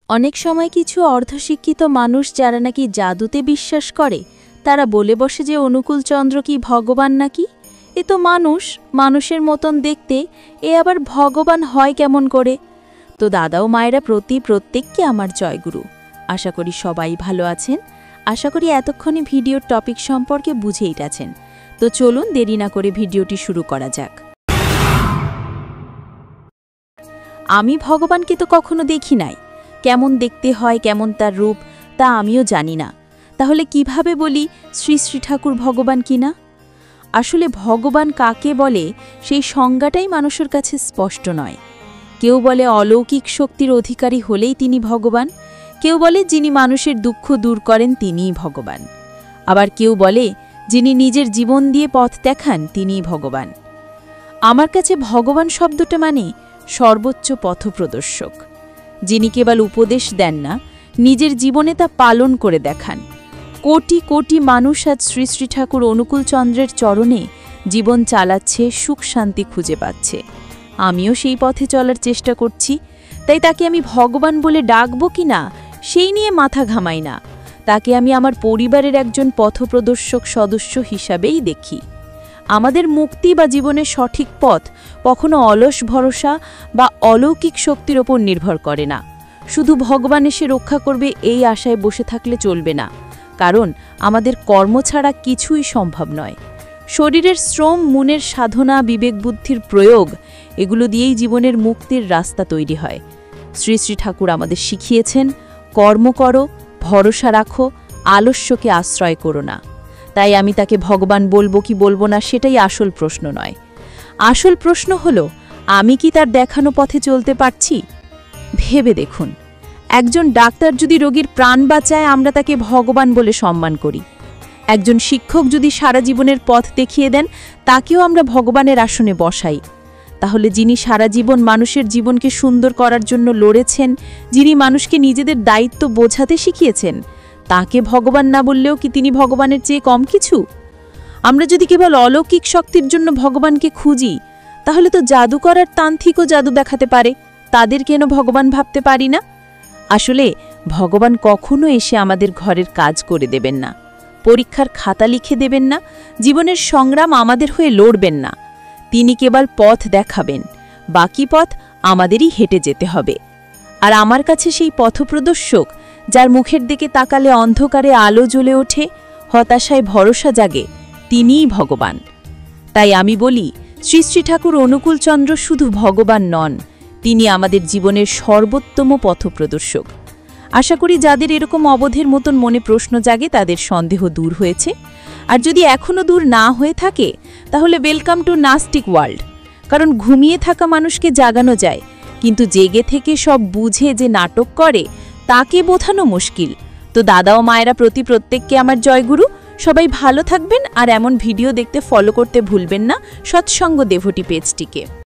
অনেক সময় কিছু অর্ধশিক্ষিত মানুষ যারা নাকি জাদুতে বিশ্বাস করে তারা বলে বসে যে অনুকূল চন্দ্র কি ভগবান নাকি। এ তো মানুষের মতন দেখতে, এ আবার ভগবান হয় কেমন করে? তো দাদা ও মায়েরা প্রত্যেককে আমার জয়গুরু। আশা করি সবাই ভালো আছেন। আশা করি এতক্ষণে ভিডিওর টপিক সম্পর্কে বুঝেই গেছেন। তো চলুন দেরি না করে ভিডিওটি শুরু করা যাক। আমি ভগবানকে তো কখনো দেখি নাই, কেমন দেখতে হয়, কেমন তার রূপ তা আমিও জানি না। তাহলে কিভাবে বলি শ্রী শ্রী ঠাকুর ভগবান কিনা? আসলে ভগবান কাকে বলে সেই সংজ্ঞাটাই মানুষের কাছে স্পষ্ট নয়। কেউ বলে অলৌকিক শক্তির অধিকারী হলেই তিনি ভগবান, কেউ বলে যিনি মানুষের দুঃখ দূর করেন তিনিই ভগবান, আবার কেউ বলে যিনি নিজের জীবন দিয়ে পথ দেখান তিনিই ভগবান। আমার কাছে ভগবান শব্দটা মানে সর্বোচ্চ পথপ্রদর্শক, যিনি কেবল উপদেশ দেন না, নিজের জীবনে তা পালন করে দেখান। কোটি কোটি মানুষ আজ শ্রী শ্রী ঠাকুর অনুকূল চন্দ্রের চরণে জীবন চালাচ্ছে, সুখ শান্তি খুঁজে পাচ্ছে। আমিও সেই পথে চলার চেষ্টা করছি, তাই তাকে আমি ভগবান বলে ডাকব কি না সেই নিয়ে মাথা ঘামাই না। তাকে আমি আমার পরিবারের একজন পথপ্রদর্শক সদস্য হিসাবেই দেখি। আমাদের মুক্তি বা জীবনের সঠিক পথ কখনো অলস ভরসা বা অলৌকিক শক্তির ওপর নির্ভর করে না। শুধু ভগবান এসে রক্ষা করবে এই আশায় বসে থাকলে চলবে না, কারণ আমাদের কর্ম ছাড়া কিছুই সম্ভব নয়। শরীরের শ্রম, মনের সাধনা, বিবেক বুদ্ধির প্রয়োগ, এগুলো দিয়েই জীবনের মুক্তির রাস্তা তৈরি হয়। শ্রী শ্রী ঠাকুর আমাদের শিখিয়েছেন, কর্ম করো, ভরসা রাখো, আলস্যকে আশ্রয় করো না। তাই আমি তাকে ভগবান বলবো কি বলবো না সেটাই আসল প্রশ্ন নয়। আসল প্রশ্ন হলো, আমি কি তার দেখানো পথে চলতে পারছি? ভেবে দেখুন, একজন ডাক্তার যদি রোগীর প্রাণ বাঁচায়, আমরা তাকে ভগবান বলে সম্মান করি। একজন শিক্ষক যদি সারা জীবনের পথ দেখিয়ে দেন, তাকেও আমরা ভগবানের আসনে বসাই। তাহলে যিনি সারা জীবন মানুষের জীবনকে সুন্দর করার জন্য লড়েছেন, যিনি মানুষকে নিজেদের দায়িত্ব বোঝাতে শিখিয়েছেন, তাকে ভগবান না বললেও কি তিনি ভগবানের চেয়ে কম কিছু? আমরা যদি কেবল অলৌকিক শক্তির জন্য ভগবানকে খুঁজি, তাহলে তো জাদুকর আর তান্ত্রিকও জাদু দেখাতে পারে, তাদের কেন ভগবান ভাবতে পারি না? আসলে ভগবান কখনো এসে আমাদের ঘরের কাজ করে দেবেন না, পরীক্ষার খাতা লিখে দেবেন না, জীবনের সংগ্রাম আমাদের হয়ে লড়বেন না। তিনি কেবল পথ দেখাবেন, বাকি পথ আমাদেরই হেঁটে যেতে হবে। আর আমার কাছে সেই পথপ্রদর্শক, যার মুখের দিকে তাকালে অন্ধকারে আলো জ্বলে ওঠে, হতাশায় ভরসা জাগে, তিনিই ভগবান। তাই আমি বলি, শ্রী শ্রী ঠাকুর অনুকূল চন্দ্র শুধু ভগবান নন, তিনি আমাদের জীবনের সর্বোত্তম পথপ্রদর্শক। আশা করি যাদের এরকম অবোধের মতন মনে প্রশ্ন জাগে তাদের সন্দেহ দূর হয়েছে। আর যদি এখনও দূর না হয়ে থাকে, তাহলে ওয়েলকাম টু নাস্টিক ওয়ার্ল্ড। কারণ ঘুমিয়ে থাকা মানুষকে জাগানো যায়, কিন্তু জেগে থেকে সব বুঝে যে নাটক করে তাকে বোঝানো মুশকিল। তো দাদা ও মায়েরা প্রত্যেককে আমার জয়গুরু। সবাই ভালো থাকবেন, আর এমন ভিডিও দেখতে ফলো করতে ভুলবেন না সৎসঙ্গ দেভোটি পেজটিকে।